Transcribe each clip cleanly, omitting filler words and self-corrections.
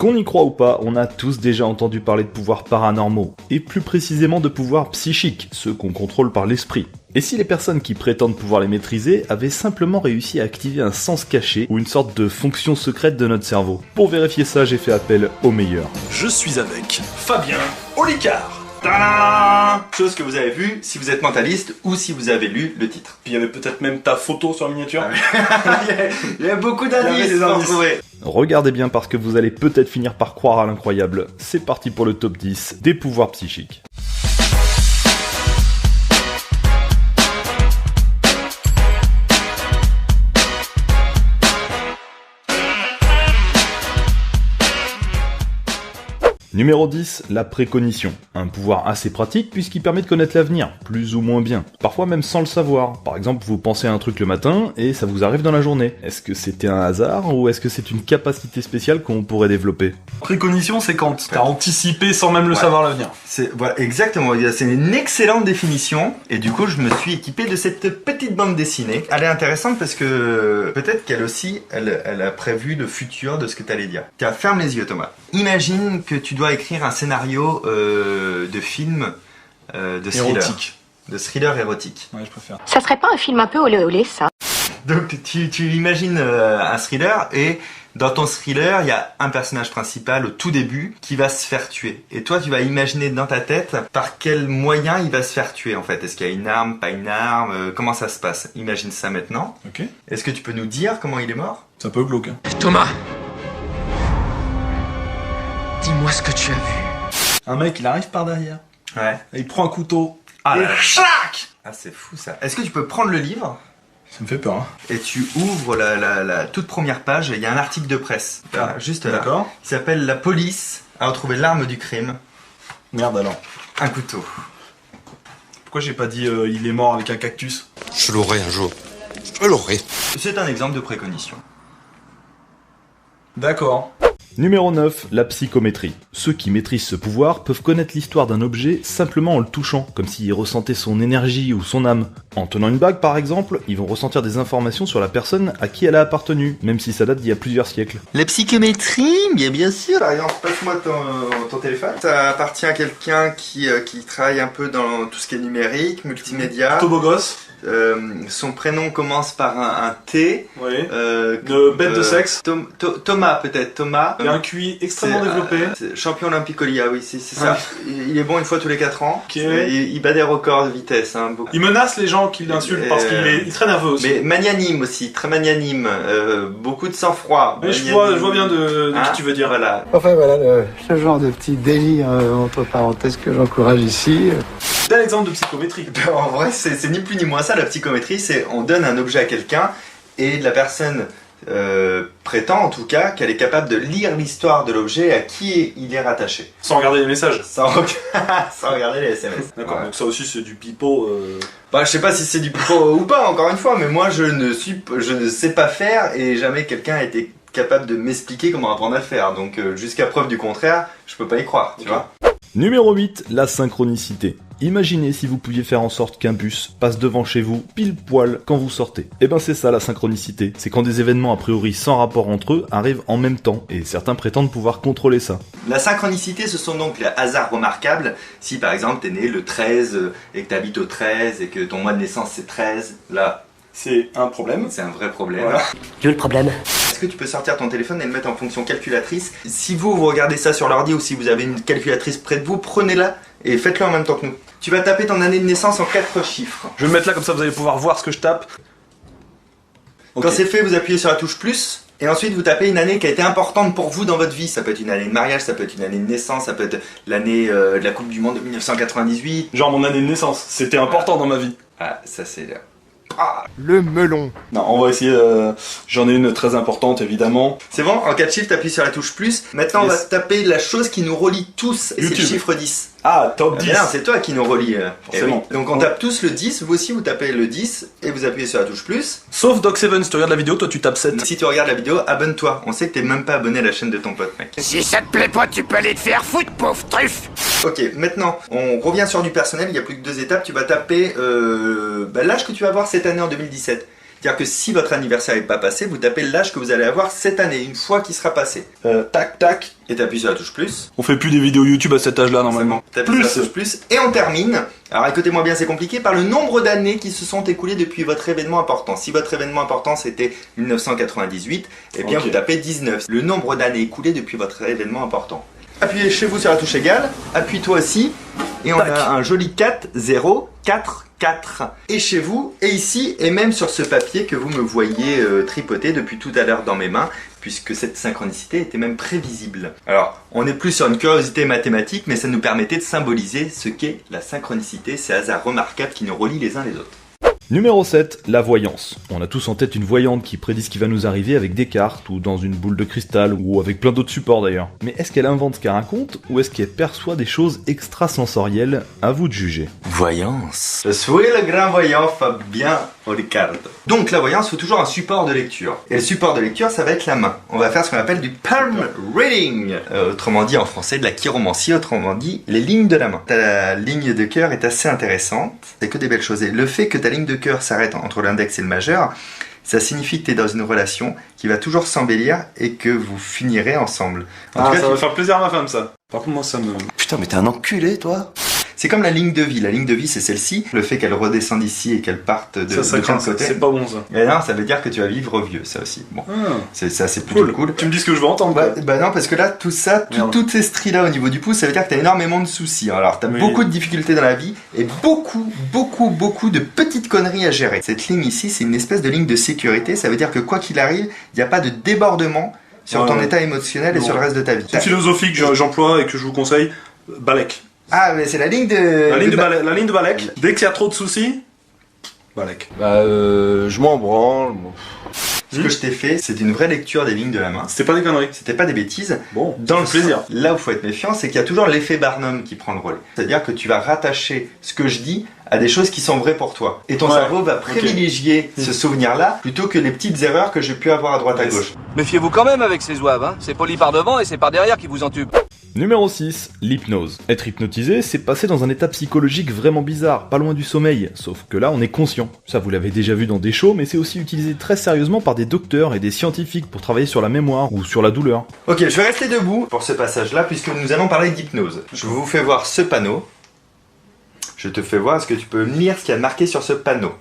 Qu'on y croit ou pas, on a tous déjà entendu parler de pouvoirs paranormaux, et plus précisément de pouvoirs psychiques, ceux qu'on contrôle par l'esprit. Et si les personnes qui prétendent pouvoir les maîtriser avaient simplement réussi à activer un sens caché ou une sorte de fonction secrète de notre cerveau? Pour vérifier ça, j'ai fait appel au meilleur. Je suis avec Fabien Olicard. Tadam! Chose que vous avez vue si vous êtes mentaliste ou si vous avez lu le titre. Puis il y avait peut-être même ta photo sur la miniature. Il y a beaucoup d'indices pour trouver. Regardez bien parce que vous allez peut-être finir par croire à l'incroyable. C'est parti pour le top 10 des pouvoirs psychiques. Numéro 10, la précognition. Un pouvoir assez pratique puisqu'il permet de connaître l'avenir, plus ou moins bien. Parfois même sans le savoir. Par exemple, vous pensez à un truc le matin et ça vous arrive dans la journée. Est-ce que c'était un hasard ou est-ce que c'est une capacité spéciale qu'on pourrait développer? Précognition, c'est quand t'as anticipé sans même le savoir l'avenir. Voilà, exactement. C'est une excellente définition. Et du coup, je me suis équipé de cette petite bande dessinée. Elle est intéressante parce que peut-être qu'elle aussi, elle a prévu le futur de ce que t'allais dire. Tiens, ferme les yeux, Thomas. Imagine que tu dois écrire un scénario de film de thriller. Érotique. De thriller érotique. Ouais, je préfère. Ça serait pas un film un peu olé olé, ça? Donc tu imagines un thriller et dans ton thriller, il y a un personnage principal au tout début qui va se faire tuer. Et toi, tu vas imaginer dans ta tête par quel moyen il va se faire tuer en fait. Est-ce qu'il y a une arme, pas une arme, comment ça se passe? Imagine ça maintenant. Ok. Est-ce que tu peux nous dire comment il est mort? C'est un peu glauque. Hein. Thomas! Dis-moi ce que tu as vu. Un mec, il arrive par derrière. Ouais. Il prend un couteau. Ah, et chac! Ah, c'est fou ça. Est-ce que tu peux prendre le livre Ça me fait peur. Hein. et tu ouvres la toute première page, il y a un article de presse. Là, juste là. D'accord. Il s'appelle La police a retrouvé l'arme du crime. Merde alors. Un couteau. Pourquoi j'ai pas dit il est mort avec un cactus? Je l'aurai un jour. Je l'aurai. C'est un exemple de précognition. D'accord. Numéro 9, la psychométrie. Ceux qui maîtrisent ce pouvoir peuvent connaître l'histoire d'un objet simplement en le touchant, comme s'ils ressentaient son énergie ou son âme. En tenant une bague par exemple, ils vont ressentir des informations sur la personne à qui elle a appartenu, même si ça date d'il y a plusieurs siècles. La psychométrie, bien sûr. Par exemple, passe-moi ton téléphone. Ça appartient à quelqu'un qui travaille un peu dans tout ce qui est numérique, multimédia. Plutôt beau gosse. Son prénom commence par un T. Oui. De bête de sexe. Thomas peut-être, Thomas. Il a un QI extrêmement développé. C'est champion olympique Olia, oui, c'est ça. Il est bon une fois tous les 4 ans. Ok. Il bat des records de vitesse. Hein, beaucoup. Il menace les gens qui l'insultent parce qu'il est très nerveux aussi. Mais magnanime aussi, très magnanime. Beaucoup de sang-froid. Mais je vois bien de qui tu veux dire. Voilà. Enfin voilà, ce genre de petit délire entre parenthèses que j'encourage ici. Bel exemple de psychométrie. En vrai, c'est ni plus ni moins ça, la psychométrie, c'est on donne un objet à quelqu'un et la personne prétend en tout cas qu'elle est capable de lire l'histoire de l'objet à qui il est rattaché. Sans regarder les messages. Sans regarder les SMS. D'accord, Ouais. donc ça aussi c'est du pipeau. Bah, je sais pas si c'est du pipeau ou pas, encore une fois, mais moi je ne sais pas faire et jamais quelqu'un a été capable de m'expliquer comment apprendre à le faire. Donc jusqu'à preuve du contraire, je peux pas y croire, tu vois. Numéro 8, la synchronicité. Imaginez si vous pouviez faire en sorte qu'un bus passe devant chez vous pile poil quand vous sortez. Et ben c'est ça la synchronicité, c'est quand des événements a priori sans rapport entre eux arrivent en même temps, et certains prétendent pouvoir contrôler ça. La synchronicité, ce sont donc les hasards remarquables. Si par exemple t'es né le 13 et que t'habites au 13 et que ton mois de naissance c'est 13, là C'est un problème. c'est un vrai problème. Voilà. D'où le problème? Est-ce que tu peux sortir ton téléphone et le mettre en fonction calculatrice? Si vous regardez ça sur l'ordi ou si vous avez une calculatrice près de vous, prenez-la et faites-le en même temps que nous. Tu vas taper ton année de naissance en 4 chiffres. Je vais me mettre là comme ça vous allez pouvoir voir ce que je tape. Ok. Quand c'est fait, vous appuyez sur la touche plus. Et ensuite, vous tapez une année qui a été importante pour vous dans votre vie. Ça peut être une année de mariage, ça peut être une année de naissance, ça peut être l'année de la Coupe du Monde de 1998. Genre mon année de naissance, c'était important dans ma vie. Ah, ça c'est... Le melon. Non, on va essayer. J'en ai une très importante évidemment. C'est bon, en 4 chiffres, t'appuies sur la touche plus. Maintenant, on va Yes. taper la chose qui nous relie tous. Et c'est le YouTube. chiffre 10. Ah, top 10. Ah, bien, c'est toi qui nous relie. Forcément. Eh oui. Donc on tape tous le 10. Vous aussi, vous tapez le 10 et vous appuyez sur la touche plus. Sauf Doc7, si tu regardes la vidéo, toi tu tapes 7. Si tu regardes la vidéo, abonne-toi. On sait que t'es même pas abonné à la chaîne de ton pote, mec. Si ça te plaît pas, tu peux aller te faire foutre, pauvre truffe. Ok, maintenant, on revient sur du personnel. Il n'y a plus que 2 étapes. Tu vas taper l'âge que tu vas avoir cette année en 2017. C'est-à-dire que si votre anniversaire n'est pas passé, vous tapez l'âge que vous allez avoir cette année, une fois qu'il sera passé. Tac, tac, et t'appuies sur la touche plus. On fait plus des vidéos YouTube à cet âge-là normalement. T'appuies sur la touche plus, et on termine. Alors écoutez-moi bien, c'est compliqué, par le nombre d'années qui se sont écoulées depuis votre événement important. Si votre événement important c'était 1998, eh bien vous tapez 19. Le nombre d'années écoulées depuis votre événement important. Appuyez chez vous sur la touche égale, appuie-toi aussi, et on a un joli 4, 0, 4, 4. Et chez vous, et ici, et même sur ce papier que vous me voyez tripoter depuis tout à l'heure dans mes mains, puisque cette synchronicité était même prévisible. Alors, on n'est plus sur une curiosité mathématique, mais ça nous permettait de symboliser ce qu'est la synchronicité, ces hasards remarquables qui nous relient les uns les autres. Numéro 7, la voyance. On a tous en tête une voyante qui prédit ce qui va nous arriver avec des cartes, ou dans une boule de cristal, ou avec plein d'autres supports d'ailleurs. Mais est-ce qu'elle invente ce qu'elle raconte, ou est-ce qu'elle perçoit des choses extrasensorielles? À vous de juger. Voyance. Je suis le grand voyant Fabien Ricardo. Donc la voyance, il faut toujours un support de lecture. Et le support de lecture, ça va être la main. On va faire ce qu'on appelle du palm reading. Autrement dit en français, de la chiromancie, autrement dit, les lignes de la main. Ta ligne de cœur est assez intéressante. C'est que des belles choses. Et le fait que ta ligne de cœur s'arrête entre l'index et le majeur, ça signifie que tu es dans une relation qui va toujours s'embellir et que vous finirez ensemble. En tout cas, ça va faire plaisir à ma femme ça. Par contre moi ça me... Putain mais t'es un enculé toi. C'est comme la ligne de vie. La ligne de vie, c'est celle-ci. Le fait qu'elle redescende ici et qu'elle parte de l'autre côté. C'est pas bon ça. Et non, ça veut dire que tu vas vivre vieux, ça aussi. Bon, c'est plutôt cool. Tu me dis ce que je veux entendre. Bah non, parce que là, tout ça, toutes ces stries-là au niveau du pouce, ça veut dire que t'as énormément de soucis. Alors, t'as beaucoup de difficultés dans la vie et beaucoup de petites conneries à gérer. Cette ligne ici, c'est une espèce de ligne de sécurité. Ça veut dire que quoi qu'il arrive, il n'y a pas de débordement sur ton état émotionnel et sur le reste de ta vie. C'est philosophique que j'emploie et que je vous conseille. Balek. Ah, mais c'est la ligne de... La ligne de Balek. Dès qu'il y a trop de soucis, Balek. Je m'en branle. Ce que je t'ai fait, c'est une vraie lecture des lignes de la main. C'était pas des conneries. C'était pas des bêtises. Bon, dans le plaisir. Là où il faut être méfiant, c'est qu'il y a toujours l'effet Barnum qui prend le relais. C'est-à-dire que tu vas rattacher ce que je dis à des choses qui sont vraies pour toi. Et ton cerveau va privilégier ce souvenir-là plutôt que les petites erreurs que j'ai pu avoir à droite à gauche. Méfiez-vous quand même avec ces oeufs, hein. C'est poli par devant et c'est par derrière qui vous entube. Numéro 6, l'hypnose. Être hypnotisé, c'est passer dans un état psychologique vraiment bizarre, pas loin du sommeil, sauf que là on est conscient. Ça vous l'avez déjà vu dans des shows, mais c'est aussi utilisé très sérieusement par des docteurs et des scientifiques pour travailler sur la mémoire ou sur la douleur. Ok, je vais rester debout pour ce passage-là puisque nous allons parler d'hypnose. Je vous fais voir ce panneau. Je te fais voir, est-ce que tu peux me lire ce qu'il y a marqué sur ce panneau?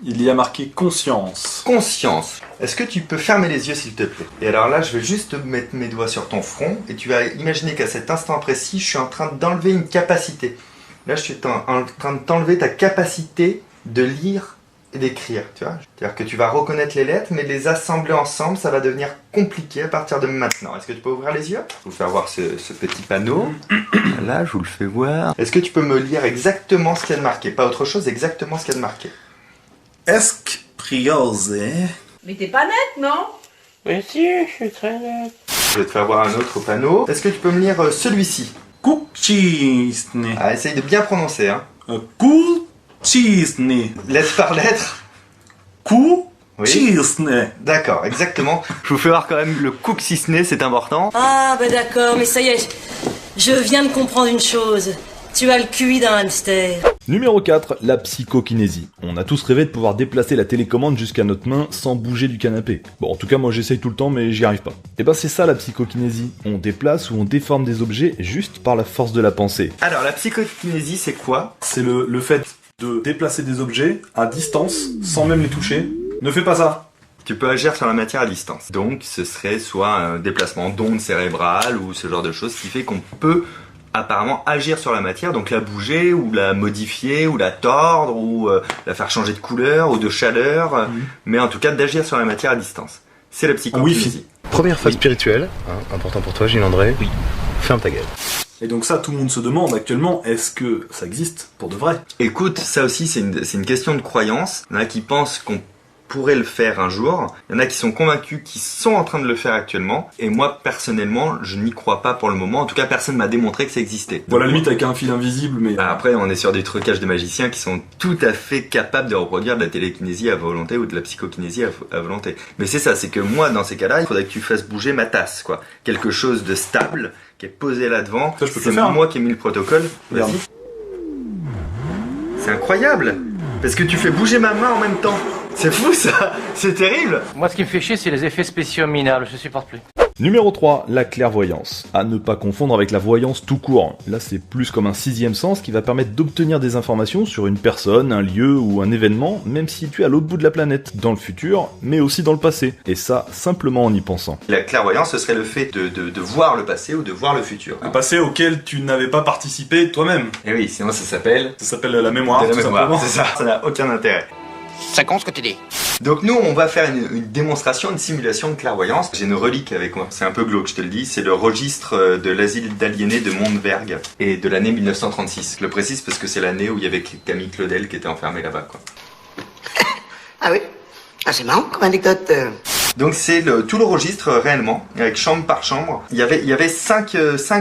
Il y a marqué conscience. Conscience. Est-ce que tu peux fermer les yeux s'il te plaît? Et alors là, je vais juste mettre mes doigts sur ton front et tu vas imaginer qu'à cet instant précis, je suis en train d'enlever une capacité. Là, je suis en train de t'enlever ta capacité de lire et d'écrire, tu vois. C'est-à-dire que tu vas reconnaître les lettres, mais les assembler ensemble, ça va devenir compliqué à partir de maintenant. Est-ce que tu peux ouvrir les yeux? Je vais vous faire voir ce petit panneau. Là, je vous le fais voir. Est-ce que tu peux me lire exactement ce qu'il y a de marqué? Pas autre chose, exactement ce qu'il y a de marqué. Escriose. Mais t'es pas nette, non? Mais si, je suis très nette. Je vais te faire voir un autre panneau. Est-ce que tu peux me lire celui-ci? Kuchisne. Ah, essaye de bien prononcer, hein. Kuchisne. Lettre par lettre. Kuchisne. D'accord, exactement. Je vous fais voir quand même le kuchisne, c'est important. Ah, bah d'accord, mais ça y est, je viens de comprendre une chose. Tu as le QI d'un hamster. Numéro 4, la psychokinésie. On a tous rêvé de pouvoir déplacer la télécommande jusqu'à notre main sans bouger du canapé. Bon, en tout cas, moi j'essaye tout le temps, mais j'y arrive pas. Et ben c'est ça la psychokinésie. On déplace ou on déforme des objets juste par la force de la pensée. Alors, la psychokinésie, c'est quoi? C'est le fait de déplacer des objets à distance sans même les toucher. Ne fais pas ça. Tu peux agir sur la matière à distance. Donc, ce serait soit un déplacement d'ondes cérébrales ou ce genre de choses qui fait qu'on peut apparemment agir sur la matière, donc la bouger ou la modifier ou la tordre ou la faire changer de couleur ou de chaleur, mais en tout cas d'agir sur la matière à distance. C'est la psychokinésie. Première phase spirituelle, important pour toi Gilles André. Oui. Ferme ta gueule. Et donc ça, tout le monde se demande actuellement, est-ce que ça existe pour de vrai? Écoute, ça aussi c'est une question de croyance. Il y en a qui pensent qu'on pourrait le faire un jour. Il y en a qui sont convaincus qu'ils sont en train de le faire actuellement. Et moi, personnellement, je n'y crois pas pour le moment. En tout cas, personne m'a démontré que ça existait. Bon, à la limite avec un fil invisible, mais... Après, on est sur des trucages de magiciens qui sont tout à fait capables de reproduire de la télékinésie à volonté ou de la psychokinésie à volonté. Mais c'est ça, c'est que moi, dans ces cas-là, il faudrait que tu fasses bouger ma tasse, quoi. Quelque chose de stable, qui est posé là-devant. Ça, je peux te c'est le faire, moi qui ai mis le protocole. Regarde. Vas-y. C'est incroyable! Parce que tu fais bouger ma main en même temps. C'est fou ça. C'est terrible. Moi, ce qui me fait chier, c'est les effets spéciaux minables. Je supporte plus. Numéro 3, la clairvoyance. À ne pas confondre avec la voyance tout court. Là, c'est plus comme un 6e sens qui va permettre d'obtenir des informations sur une personne, un lieu ou un événement, même situé à l'autre bout de la planète, dans le futur, mais aussi dans le passé. Et ça, simplement en y pensant. La clairvoyance, ce serait le fait de voir le passé ou de voir le futur. Un passé auquel tu n'avais pas participé toi-même. Et oui, sinon ça s'appelle... Ça s'appelle la mémoire, de la tout mémoire, simplement. c'est ça. Ça n'a aucun intérêt. Ça compte ce que tu dis. Donc nous, on va faire une démonstration, une simulation de clairvoyance. J'ai une relique avec moi. C'est un peu glauque, je te le dis. C'est le registre de l'asile d'aliénés de Montevergue et de l'année 1936. Je le précise parce que c'est l'année où il y avait Camille Claudel qui était enfermée là-bas, quoi. Ah oui? Ah, c'est marrant comme anecdote. Donc c'est tout le registre réellement, avec chambre par chambre. Il y avait 5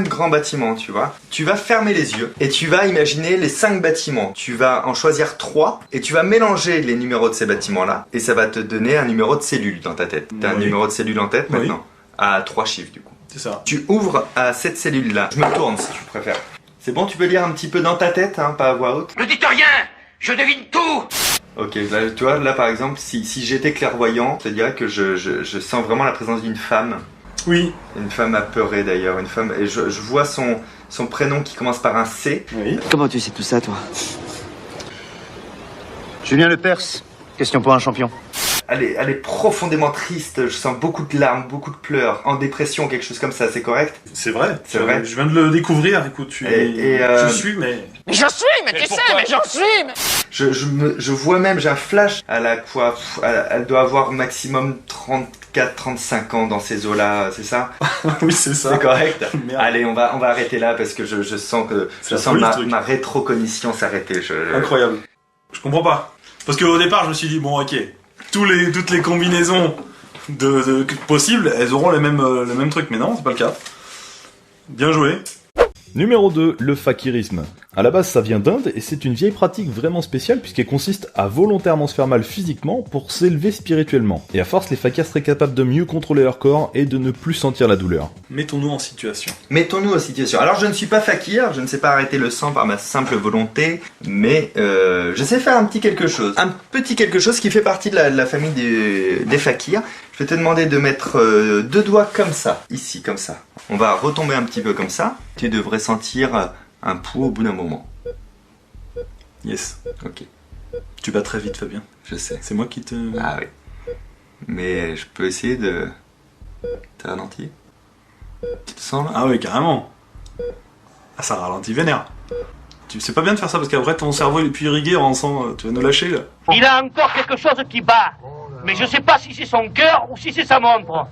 grands bâtiments, tu vois. Tu vas fermer les yeux et tu vas imaginer les 5 bâtiments. Tu vas en choisir 3 et tu vas mélanger les numéros de ces bâtiments-là et ça va te donner un numéro de cellule dans ta tête. T'as un numéro de cellule en tête maintenant, à 3 chiffres du coup. C'est ça. Tu ouvres à cette cellule-là. Je me tourne si tu préfères. C'est bon, tu peux lire un petit peu dans ta tête, hein, pas à voix haute. Ne dites rien, je devine tout. Ok, là, tu vois, là par exemple, si j'étais clairvoyant, je te dirais que je sens vraiment la présence d'une femme. Oui. Une femme apeurée d'ailleurs, une femme, et je vois son prénom qui commence par un C. Oui. Comment tu sais tout ça, toi? Julien Lepers. Question pour un champion. Elle est profondément triste, je sens beaucoup de larmes, beaucoup de pleurs, en dépression, quelque chose comme ça, c'est correct? C'est vrai. C'est vrai. Je viens de le découvrir, écoute, je suis, mais... Mais j'en suis, mais tu sais, mais j'en suis. Je vois même, j'ai un flash. Elle a quoi? Elle doit avoir maximum 34-35 ans dans ces eaux-là, c'est ça? Oui, c'est ça. C'est correct. Merde. Allez, on va arrêter là parce que je sens que ma rétrocognition s'arrêter. Incroyable. Je comprends pas. Parce qu'au départ, je me suis dit, bon, ok, toutes les combinaisons possibles, elles auront le même truc. Mais non, c'est pas le cas. Bien joué. Numéro 2, le fakirisme. À la base, ça vient d'Inde et c'est une vieille pratique vraiment spéciale puisqu'elle consiste à volontairement se faire mal physiquement pour s'élever spirituellement. Et à force, les fakirs seraient capables de mieux contrôler leur corps et de ne plus sentir la douleur. Mettons-nous en situation. Mettons-nous en situation. Alors, je ne suis pas fakir, je ne sais pas arrêter le sang par ma simple volonté, mais je sais faire un petit quelque chose. Un petit quelque chose qui fait partie de la famille des fakirs. Je vais te demander de mettre 2 doigts comme ça, ici, comme ça. On va retomber un petit peu comme ça. Tu devrais sentir un pouls au bout d'un moment. Yes. Ok. Tu vas très vite, Fabien. Je sais. C'est moi qui te... Ah oui. Mais je peux essayer de te ralentir. Tu te sens là? Ah oui, carrément. Ah, ça ralentit vénère. C'est pas bien de faire ça parce qu'après ton cerveau il est plus irrigué en sang. Tu vas nous lâcher là. Il a encore quelque chose qui bat. Mais je sais pas si c'est son cœur ou si c'est sa montre.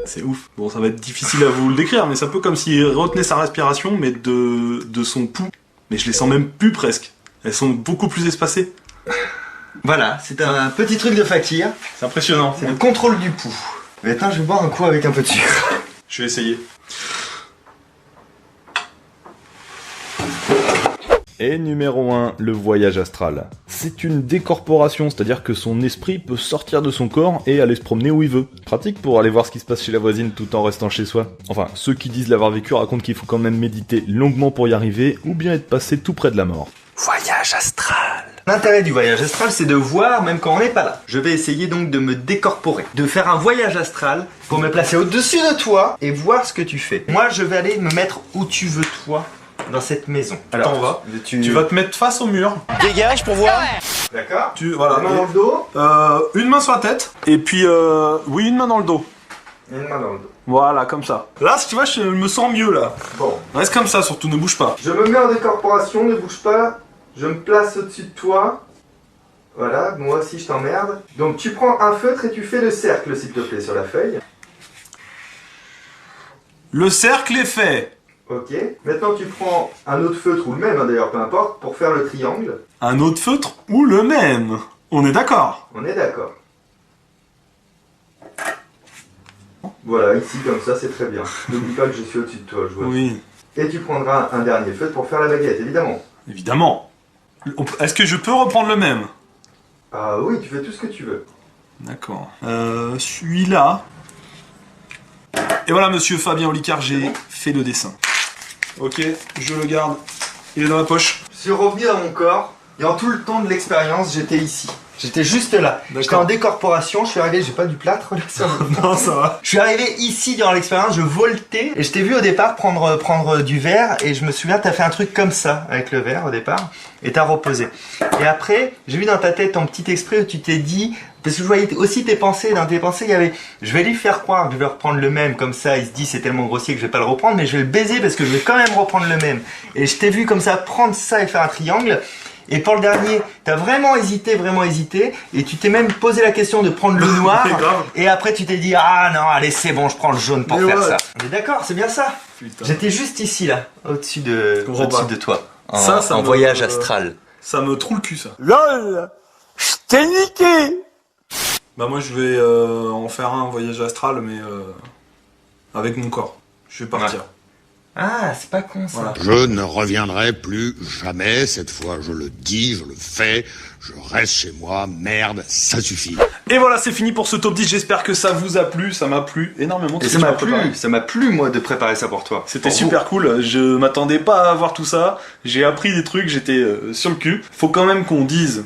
C'est ouf. Bon, ça va être difficile à vous le décrire, mais c'est un peu comme s'il retenait sa respiration, mais de son pouls. Mais je les sens même plus presque. Elles sont beaucoup plus espacées. Voilà, c'est un petit truc de fakir. C'est impressionnant. C'est le contrôle du pouls. Mais attends, je vais boire un coup avec un peu de sucre. Je vais essayer. Et numéro 1, le voyage astral. C'est une décorporation, c'est-à-dire que son esprit peut sortir de son corps et aller se promener où il veut. Pratique pour aller voir ce qui se passe chez la voisine tout en restant chez soi. Enfin, ceux qui disent l'avoir vécu racontent qu'il faut quand même méditer longuement pour y arriver, ou bien être passé tout près de la mort. Voyage astral. L'intérêt du voyage astral, c'est de voir même quand on n'est pas là. Je vais essayer donc de me décorporer, de faire un voyage astral pour me placer au-dessus de toi et voir ce que tu fais. Moi, je vais aller me mettre où tu veux, toi, dans cette maison. Alors, tu vas te mettre face au mur. Dégage pour voir. D'accord. Voilà. Une main dans le dos. Une main sur la tête. Et puis, oui, une main dans le dos. Et une main dans le dos. Voilà, comme ça. Là, si tu vois, je me sens mieux là. Bon. Reste comme ça, surtout, ne bouge pas. Je me mets en décorporation, ne bouge pas. Je me place au-dessus de toi. Voilà, moi aussi je t'emmerde. Donc tu prends un feutre et tu fais le cercle, s'il te plaît, sur la feuille. Le cercle est fait. Ok. Maintenant tu prends un autre feutre, ou le même d'ailleurs, peu importe, pour faire le triangle. Un autre feutre ou le même. On est d'accord. On est d'accord. Voilà, ici comme ça, c'est très bien. N'oublie pas que je suis au-dessus de toi, je vois. Oui. Et tu prendras un dernier feutre pour faire la baguette, évidemment. Évidemment. Est-ce que je peux reprendre le même? Ah oui, tu fais tout ce que tu veux. D'accord. Celui-là. Et voilà, monsieur Fabien Olicard, j'ai fait le dessin. Ok, je le garde. Il est dans ma poche. Je suis revenu dans mon corps. Et en tout le temps de l'expérience, j'étais ici. J'étais juste là. J'étais en décorporation, je suis arrivé, j'ai pas du plâtre là sur le... Non, ça va. Je suis arrivé ici durant l'expérience, je voltais et je t'ai vu au départ prendre du verre et je me souviens t'as fait un truc comme ça avec le verre au départ et t'as reposé. Et après, j'ai vu dans ta tête ton petit esprit où tu t'es dit, parce que je voyais aussi tes pensées, dans tes pensées il y avait, je vais lui faire croire que je vais reprendre le même comme ça, il se dit c'est tellement grossier que je vais pas le reprendre mais je vais le baiser parce que je vais quand même reprendre le même. Et je t'ai vu comme ça prendre ça et faire un triangle. Et pour le dernier, t'as vraiment hésité, et tu t'es même posé la question de prendre le noir, et après tu t'es dit, ah non, allez c'est bon, je prends le jaune pour faire ça. On est d'accord, c'est bien ça. J'étais juste ici là, au-dessus de toi, en voyage astral. Ça me troue le cul ça. LOL, je t'ai niqué. Bah moi je vais en faire un voyage astral, mais avec mon corps. Je vais partir. Ouais. Ah, c'est pas con ça. Voilà. Je ne reviendrai plus jamais, cette fois je le dis, je le fais, je reste chez moi, merde, ça suffit. Et voilà, c'est fini pour ce top 10, j'espère que ça vous a plu, ça m'a plu énormément. Et ça m'a plu moi de préparer ça pour toi. C'était super cool, je m'attendais pas à voir tout ça, j'ai appris des trucs, j'étais sur le cul. Faut quand même qu'on dise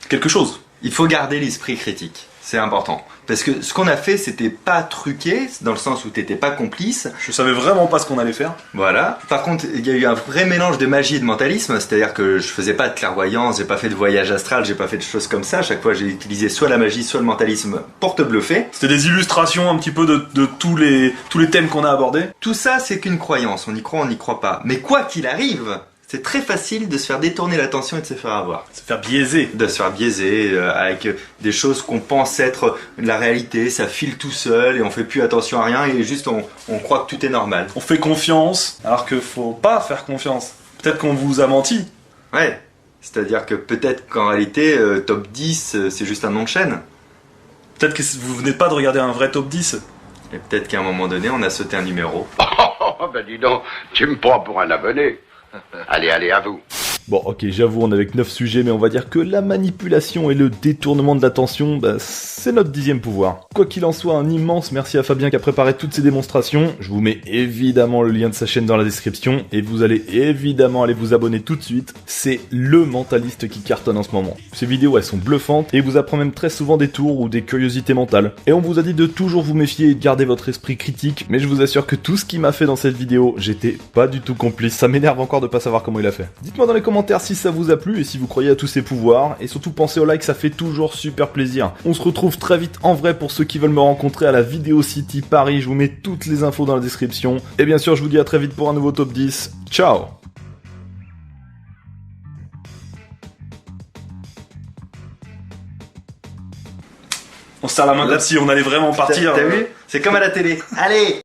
quelque chose. Il faut garder l'esprit critique, c'est important. Parce que ce qu'on a fait, c'était pas truqué, dans le sens où t'étais pas complice. Je savais vraiment pas ce qu'on allait faire. Voilà. Par contre, il y a eu un vrai mélange de magie et de mentalisme, c'est-à-dire que je faisais pas de clairvoyance, j'ai pas fait de voyage astral, j'ai pas fait de choses comme ça. À chaque fois, j'ai utilisé soit la magie, soit le mentalisme pour te bluffer. C'était des illustrations un petit peu de tous les thèmes qu'on a abordés. Tout ça, c'est qu'une croyance. On y croit, on n'y croit pas. Mais quoi qu'il arrive, c'est très facile de se faire détourner l'attention et de se faire avoir. Se faire biaiser. De se faire biaiser avec des choses qu'on pense être la réalité, ça file tout seul et on fait plus attention à rien et juste on croit que tout est normal. On fait confiance alors que faut pas faire confiance. Peut-être qu'on vous a menti. Ouais, c'est-à-dire que peut-être qu'en réalité, top 10, c'est juste un nom de chaîne. Peut-être que vous venez pas de regarder un vrai top 10. Et peut-être qu'à un moment donné, on a sauté un numéro. Oh, ben dis donc, tu me prends pour un abonné. Allez, à vous. Bon, ok, j'avoue, on avait que 9 sujets, mais on va dire que la manipulation et le détournement de l'attention, bah, c'est notre 10e pouvoir. Quoi qu'il en soit, un immense merci à Fabien qui a préparé toutes ces démonstrations. Je vous mets évidemment le lien de sa chaîne dans la description, et vous allez évidemment aller vous abonner tout de suite. C'est le mentaliste qui cartonne en ce moment. Ces vidéos, elles sont bluffantes, et il vous apprend même très souvent des tours ou des curiosités mentales. Et on vous a dit de toujours vous méfier et de garder votre esprit critique, mais je vous assure que tout ce qu'il m'a fait dans cette vidéo, j'étais pas du tout complice. Ça m'énerve encore de pas savoir comment il a fait. Dites-moi dans les commentaires si ça vous a plu et si vous croyez à tous ces pouvoirs, et surtout pensez au like, ça fait toujours super plaisir. On se retrouve très vite en vrai pour ceux qui veulent me rencontrer à la Video City Paris, je vous mets toutes les infos dans la description, et bien sûr je vous dis à très vite pour un nouveau top 10, ciao. On se serre la main comme si on allait vraiment partir. T'as vu ? C'est comme à la télé. Allez !